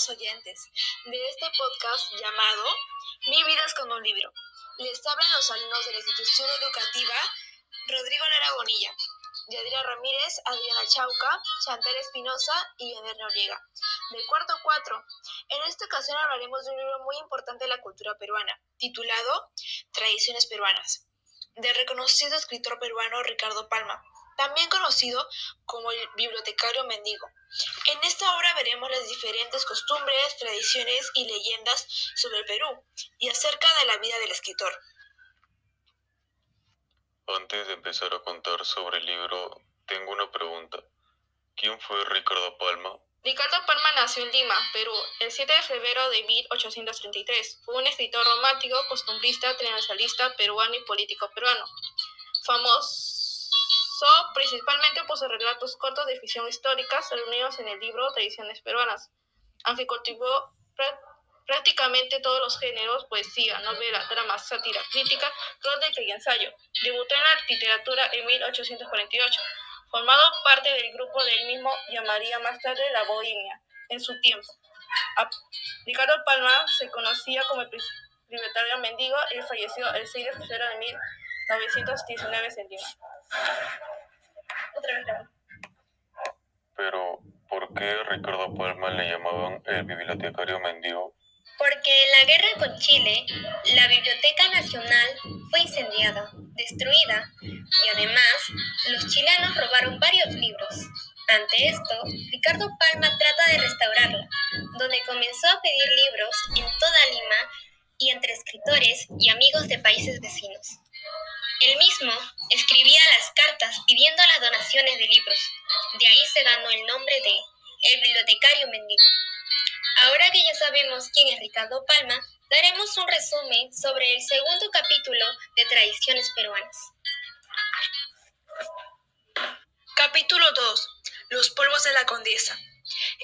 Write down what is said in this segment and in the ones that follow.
estimados oyentes de este podcast llamado Mi vida es como un libro. Les hablan los alumnos de la institución educativa Rodrigo Lara Bonilla, Yadira Ramírez, Adriana Chauca, Chantal Espinosa y Yaner Noriega, del cuarto 4. En esta ocasión hablaremos de un libro muy importante de la cultura peruana, titulado Tradiciones peruanas, del reconocido escritor peruano Ricardo Palma, también conocido como el bibliotecario mendigo. En esta obra veremos las diferentes costumbres, tradiciones y leyendas sobre el Perú y acerca de la vida del escritor. Antes de empezar a contar sobre el libro, tengo una pregunta. ¿Quién fue Ricardo Palma? Ricardo Palma nació en Lima, Perú, el 7 de febrero de 1833. Fue un escritor romántico, costumbrista, triunfalista peruano y político peruano. Famoso principalmente por sus relatos cortos de ficción histórica reunidos en el libro Tradiciones peruanas, aunque cultivó prácticamente todos los géneros: poesía, novela, drama, sátira, crítica, crónica y ensayo. Debutó en la literatura en 1848. Formado parte del grupo del mismo llamaría más tarde La Bohemia en su tiempo. Ricardo Palma se conocía como el bibliotecario mendigo y falleció el 6 de febrero de 1919 en Lima. Pero, ¿por qué Ricardo Palma le llamaban el bibliotecario mendigo? Porque en la guerra con Chile, la Biblioteca Nacional fue incendiada, destruida, y además, los chilenos robaron varios libros. Ante esto, Ricardo Palma trata de restaurarla, donde comenzó a pedir libros en toda Lima y entre escritores y amigos de países vecinos. Él mismo escribía las cartas pidiendo las donaciones de libros. De ahí se ganó el nombre de El Bibliotecario Mendigo. Ahora que ya sabemos quién es Ricardo Palma, daremos un resumen sobre el segundo capítulo de Tradiciones peruanas. Capítulo 2. Los polvos de la condesa.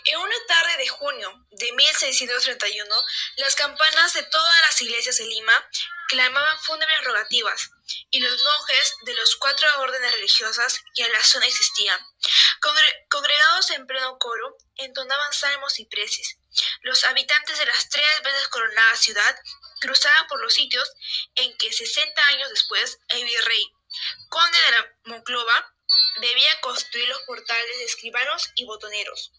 En una tarde de junio de 1631, las campanas de todas las iglesias de Lima clamaban fúnebres rogativas, y los monjes de las 4 órdenes religiosas que en la zona existían, congregados en pleno coro, entonaban salmos y preces. Los habitantes de las 3 veces coronadas ciudad cruzaban por los sitios en que 60 años después el virrey, conde de la Monclova, debía construir los portales de escribanos y botoneros.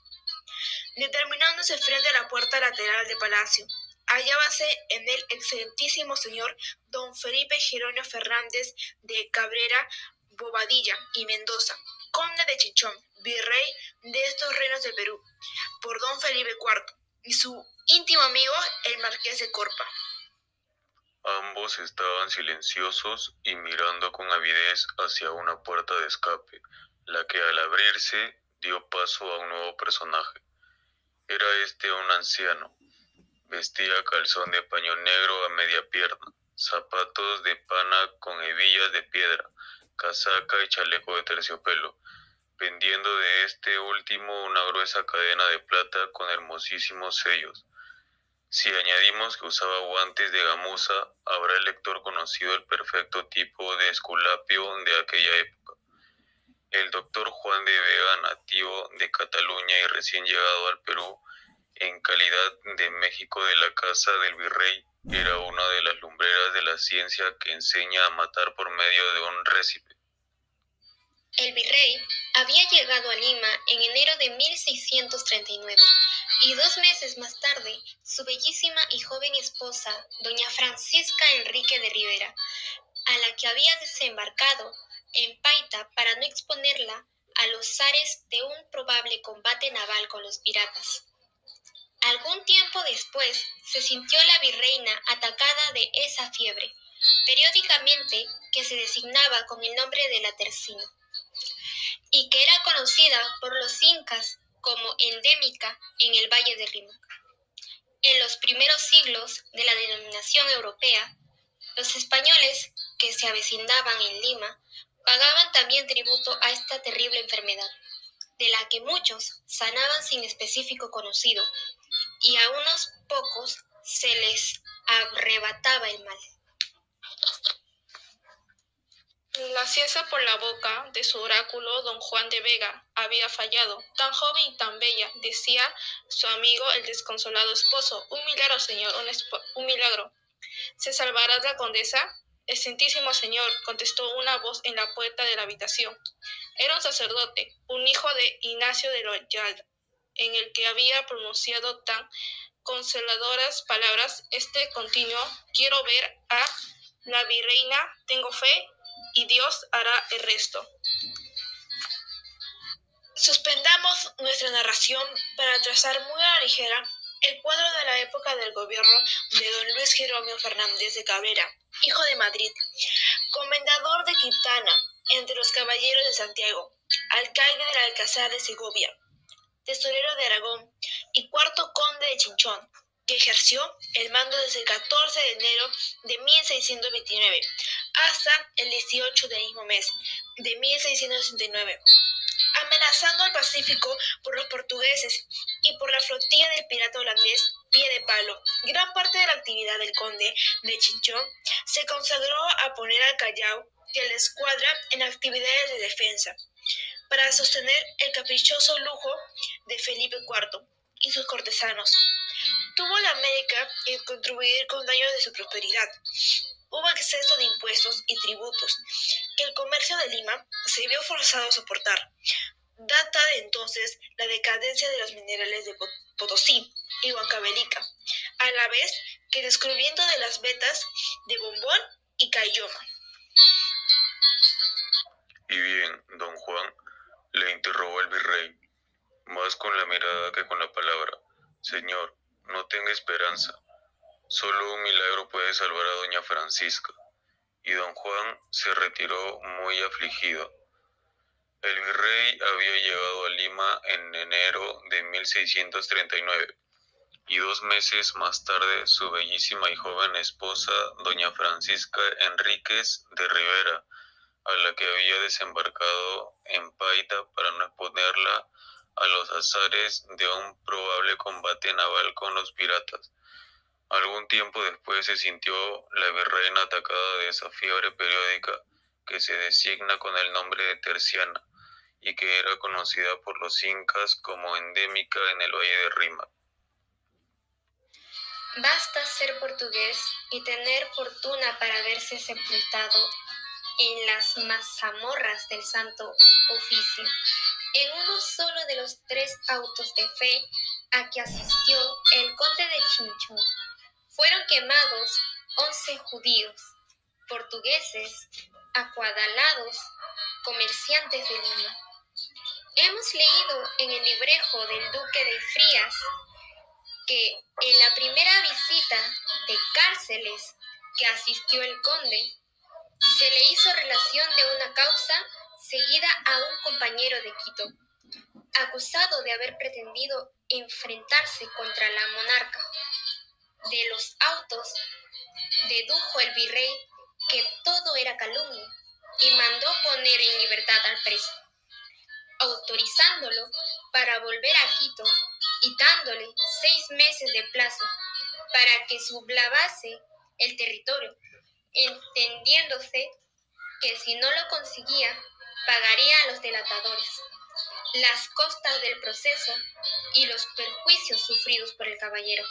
Determinándose frente a la puerta lateral del palacio, hallábase en el excelentísimo señor don Felipe Jerónimo Fernández de Cabrera, Bobadilla y Mendoza, conde de Chinchón, virrey de estos reinos del Perú, por don Felipe IV, y su íntimo amigo el marqués de Corpa. Ambos estaban silenciosos y mirando con avidez hacia una puerta de escape, la que al abrirse dio paso a un nuevo personaje. Era un anciano. Vestía calzón de paño negro a media pierna, zapatos de pana con hebillas de piedra, casaca y chaleco de terciopelo, pendiendo de último una gruesa cadena de plata con hermosísimos sellos. Si añadimos que usaba guantes de gamuza, habrá el lector conocido el perfecto tipo de Esculapio de aquella época. El doctor Juan de Vega, nativo de Cataluña y recién llegado al Perú, en calidad de México de la casa del virrey, era una de las lumbreras de la ciencia que enseña a matar por medio de un récipe. El virrey había llegado a Lima en enero de 1639 y 2 meses más tarde, su bellísima y joven esposa, doña Francisca Enrique de Rivera, a la que había desembarcado en Paita para no exponerla a los zares de un probable combate naval con los piratas. Algún tiempo después se sintió la virreina atacada de esa fiebre, periódicamente que se designaba con el nombre de la tercina, y que era conocida por los incas como endémica en el Valle de Rímac. En los primeros siglos de la denominación europea, los españoles que se avecindaban en Lima pagaban también tributo a esta terrible enfermedad, de la que muchos sanaban sin específico conocido, y a unos pocos se les arrebataba el mal. La ciencia por la boca de su oráculo, don Juan de Vega, había fallado. Tan joven y tan bella, decía su amigo el desconsolado esposo. Un milagro, señor, un milagro. ¿Se salvará la condesa? El Santísimo Señor, contestó una voz en la puerta de la habitación. Era un sacerdote, un hijo de Ignacio de Loyola, en el que había pronunciado tan consoladoras palabras. Este continuó: quiero ver a la virreina, tengo fe y Dios hará el resto. Suspendamos nuestra narración para trazar muy a la ligera el cuadro de la época del gobierno de don Luis Jerónimo Fernández de Cabrera, hijo de Madrid, comendador de Quintana entre los caballeros de Santiago, alcaide del Alcázar de Segovia, tesorero de Aragón y cuarto conde de Chinchón, que ejerció el mando desde el 14 de enero de 1629 hasta el 18 del mismo mes de 1669, amenazando al Pacífico por los portugueses y por la flotilla del pirata holandés Pie de Palo. Gran parte de la actividad del conde de Chinchón se consagró a poner al Callao y a la escuadra en actividades de defensa, para sostener el caprichoso lujo de Felipe IV y sus cortesanos. Tuvo la América en contribuir con daños de su prosperidad. Hubo exceso de impuestos y tributos que el comercio de Lima se vio forzado a soportar. Data de entonces la decadencia de los minerales de Potosí y Huancavelica, a la vez que el descubrimiento de las vetas de Bombón y Caylloma. Y bien, don Juan, le interrogó el virrey, más con la mirada que con la palabra. Señor, no tenga esperanza. Solo un milagro puede salvar a doña Francisca. Y don Juan se retiró muy afligido. El virrey había llegado a Lima en enero de 1639 y 2 meses más tarde su bellísima y joven esposa, doña Francisca Enríquez de Rivera, a la que había desembarcado en Paita para no exponerla a los azares de un probable combate naval con los piratas. Algún tiempo después se sintió la virreina atacada de esa fiebre periódica que se designa con el nombre de terciana y que era conocida por los incas como endémica en el Valle de Rímac. Basta ser portugués y tener fortuna para verse sepultado en las mazamorras del Santo Oficio, en uno solo de los 3 autos de fe a que asistió el conde de Chinchón. Fueron quemados 11 judíos, portugueses, acuadalados, comerciantes de Lima. Hemos leído en el librejo del duque de Frías que en la primera visita de cárceles que asistió el conde, se le hizo relación de una causa seguida a un compañero de Quito, acusado de haber pretendido enfrentarse contra la monarca. De los autos dedujo el virrey que todo era calumnia y mandó poner en libertad al preso, autorizándolo para volver a Quito y dándole 6 meses de plazo para que sublevase el territorio, entendiéndose que si no lo conseguía, pagaría a los delatadores las costas del proceso y los perjuicios sufridos por el caballero.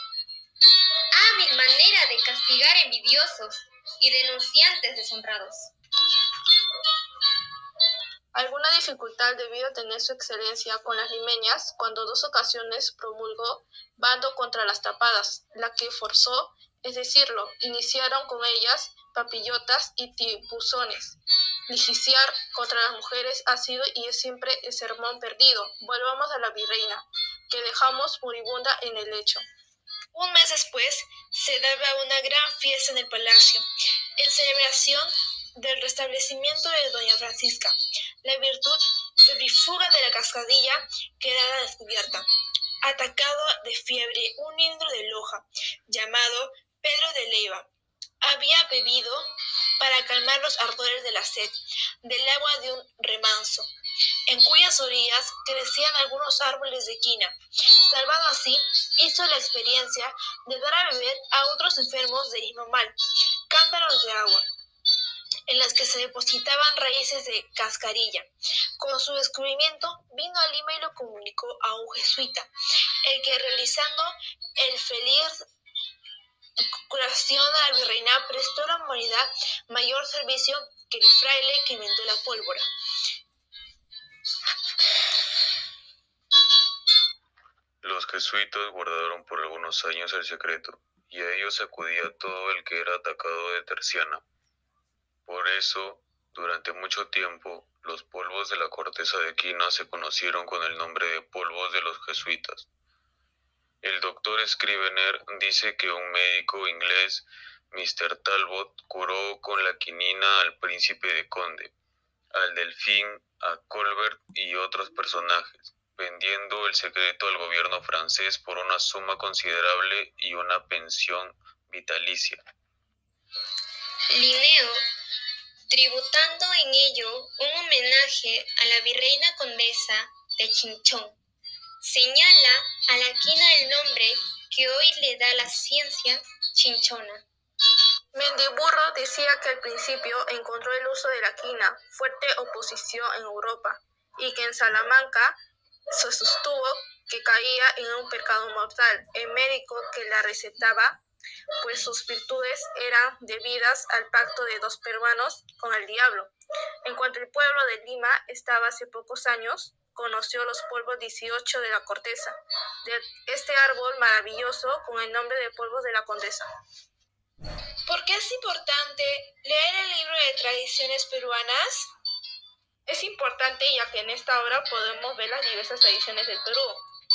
Hábil manera de castigar envidiosos y denunciantes deshonrados. Alguna dificultad debió tener su excelencia con las limeñas cuando 2 ocasiones promulgó bando contra las tapadas, la que forzó, es decirlo, iniciaron con ellas papillotas y tibuzones. Legislar contra las mujeres ha sido y es siempre el sermón perdido. Volvamos a la virreina, que dejamos moribunda en el lecho. Un mes después se daba una gran fiesta en el palacio, en celebración del restablecimiento de doña Francisca. La virtud febrifuga de la cascadilla quedaba descubierta. Atacado de fiebre, un indio de Loja, llamado Pedro de Leiva, había bebido para calmar los ardores de la sed del agua de un remanso, en cuyas orillas crecían algunos árboles de quina. Salvado así, hizo la experiencia de dar a beber a otros enfermos del mismo mal, cántaros de agua. en las que se depositaban raíces de cascarilla. Con su descubrimiento vino a Lima y lo comunicó a un jesuita, el que realizando el feliz curación al virreinato prestó a la humanidad mayor servicio que el fraile que inventó la pólvora. Los jesuitas guardaron por algunos años el secreto, y a ellos acudía todo el que era atacado de terciana. Por eso, durante mucho tiempo, los polvos de la corteza de quina se conocieron con el nombre de polvos de los jesuitas. El doctor Scrivener dice que un médico inglés, Mr. Talbot, curó con la quinina al príncipe de Conde, al delfín, a Colbert y otros personajes, vendiendo el secreto al gobierno francés por una suma considerable y una pensión vitalicia. Linneo, tributando en ello un homenaje a la virreina condesa de Chinchón, señala a la quina el nombre que hoy le da la ciencia chinchona. Mendiburro decía que al principio encontró el uso de la quina fuerte oposición en Europa y que en Salamanca se sostuvo que caía en un pecado mortal. El médico que la recetaba, pues sus virtudes eran debidas al pacto de dos peruanos con el diablo. En cuanto el pueblo de Lima estaba hace pocos años, conoció los polvos 18 de la corteza, de este árbol maravilloso con el nombre de polvos de la condesa. ¿Por qué es importante leer el libro de tradiciones peruanas? Es importante ya que en esta obra podemos ver las diversas tradiciones del Perú.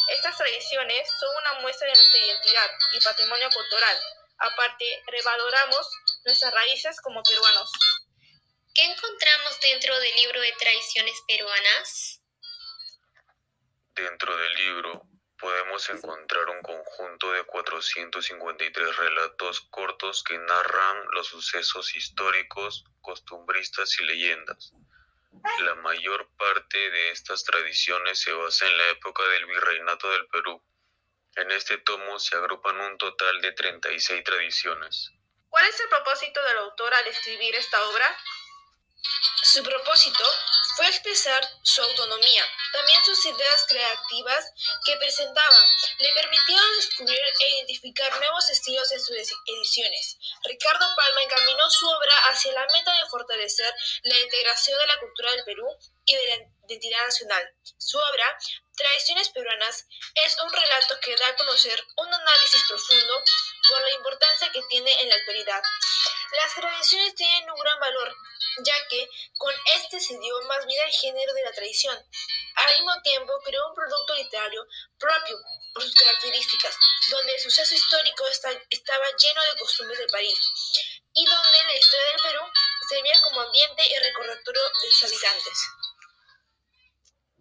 Estas tradiciones son una muestra de nuestra identidad y patrimonio cultural. Aparte, revaloramos nuestras raíces como peruanos. ¿Qué encontramos dentro del libro de tradiciones peruanas? Dentro del libro podemos encontrar un conjunto de 453 relatos cortos que narran los sucesos históricos, costumbristas y leyendas. La mayor parte de estas tradiciones se basa en la época del virreinato del Perú. En este tomo se agrupan un total de 36 tradiciones. ¿Cuál es el propósito del autor al escribir esta obra? Su propósito fue expresar su autonomía, también sus ideas creativas que presentaba le permitieron descubrir e identificar nuevos estilos en sus ediciones. Ricardo Palma encaminó su obra hacia la meta de fortalecer la integración de la cultura del Perú y de la identidad nacional. Su obra, Tradiciones Peruanas, es un relato que da a conocer un análisis profundo por la importancia que tiene en la actualidad. Las tradiciones tienen un gran valor, ya que con este se dio más vida al género de la tradición. Al mismo tiempo creó un producto literario propio por sus características, donde el suceso histórico estaba lleno de costumbres del país y donde la historia del Perú servía como ambiente y recordatorio de sus habitantes.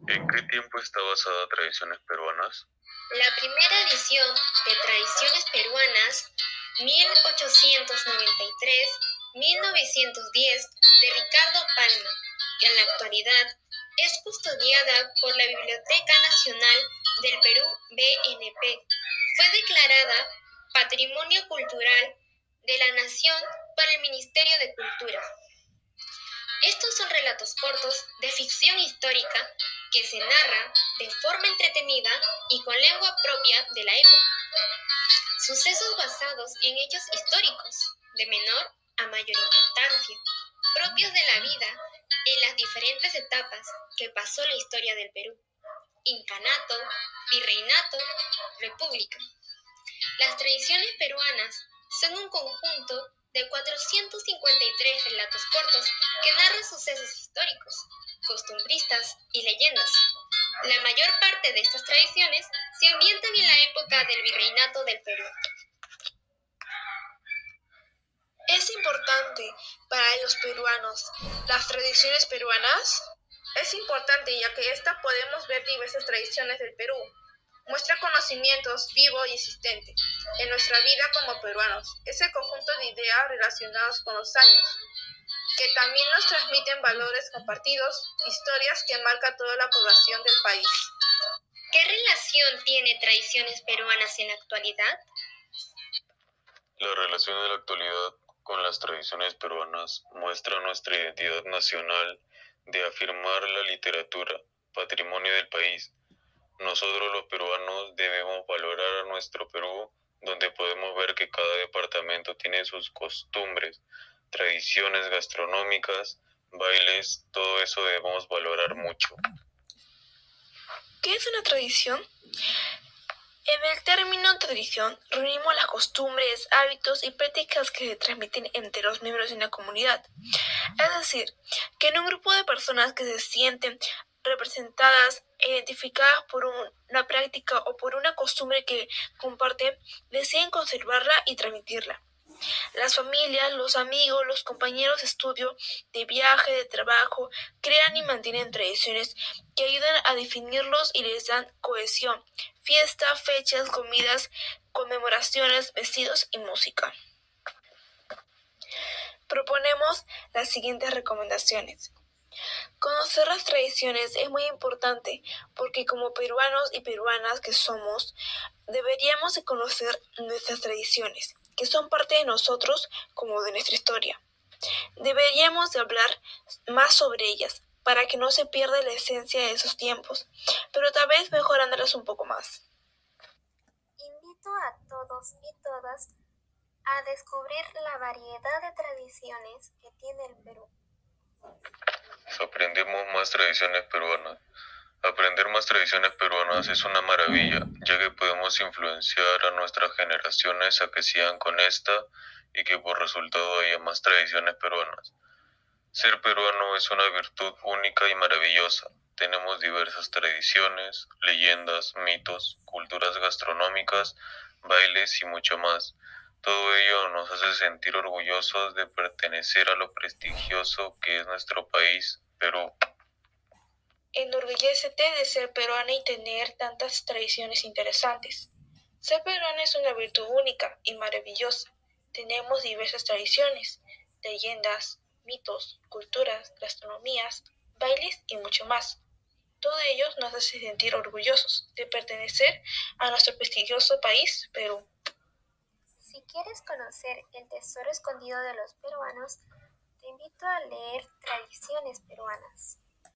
¿En qué tiempo está basada Tradiciones Peruanas? La primera edición de Tradiciones Peruanas, 1893-1910, de Ricardo Palma, que en la actualidad es custodiada por la Biblioteca Nacional del Perú, BNP, fue declarada Patrimonio Cultural de la Nación por el Ministerio de Cultura. Estos son relatos cortos de ficción histórica que se narran de forma entretenida y con lengua propia de la época. Sucesos basados en hechos históricos, de menor a mayor importancia, propios de la vida en las diferentes etapas que pasó la historia del Perú: incanato, virreinato, república. Las tradiciones peruanas son un conjunto de 453 relatos cortos que narran sucesos históricos, costumbristas y leyendas. La mayor parte de estas tradiciones se ambientan en la época del virreinato del Perú. ¿Es importante para los peruanos las tradiciones peruanas? Es importante ya que esta podemos ver diversas tradiciones del Perú. Muestra conocimientos vivo y existente en nuestra vida como peruanos. Es el conjunto de ideas relacionadas con los años, que también nos transmiten valores compartidos, historias que marcan toda la población del país. ¿Qué relación tiene Tradiciones Peruanas en la actualidad? La relación de la actualidad con las tradiciones peruanas muestra nuestra identidad nacional de afirmar la literatura, patrimonio del país. Nosotros los peruanos debemos valorar a nuestro Perú, donde podemos ver que cada departamento tiene sus costumbres, tradiciones gastronómicas, bailes, todo eso debemos valorar mucho. ¿Qué es una tradición? En el término tradición reunimos las costumbres, hábitos y prácticas que se transmiten entre los miembros de una comunidad. Es decir, que en un grupo de personas que se sienten representadas e identificadas por una práctica o por una costumbre que comparten, deciden conservarla y transmitirla. Las familias, los amigos, los compañeros de estudio, de viaje, de trabajo, crean y mantienen tradiciones que ayudan a definirlos y les dan cohesión. Fiesta, fechas, comidas, conmemoraciones, vestidos y música. Proponemos las siguientes recomendaciones. Conocer las tradiciones es muy importante porque como peruanos y peruanas que somos, deberíamos de conocer nuestras tradiciones, que son parte de nosotros como de nuestra historia. Deberíamos de hablar más sobre ellas para que no se pierda la esencia de esos tiempos, pero tal vez mejorándolas un poco más. Invito a todos y todas a descubrir la variedad de tradiciones que tiene el Perú. Aprendemos más tradiciones peruanas. Aprender más tradiciones peruanas es una maravilla, ya que podemos influenciar a nuestras generaciones a que sigan con esta y que por resultado haya más tradiciones peruanas. Ser peruano es una virtud única y maravillosa. Tenemos diversas tradiciones, leyendas, mitos, culturas gastronómicas, bailes y mucho más. Todo ello nos hace sentir orgullosos de pertenecer a lo prestigioso que es nuestro país, Perú. Enorgullécete de ser peruana y tener tantas tradiciones interesantes. Ser peruana es una virtud única y maravillosa. Tenemos diversas tradiciones, leyendas, mitos, culturas, gastronomías, bailes y mucho más. Todo ello nos hace sentir orgullosos de pertenecer a nuestro prestigioso país, Perú. Si quieres conocer el tesoro escondido de los peruanos, te invito a leer Tradiciones Peruanas.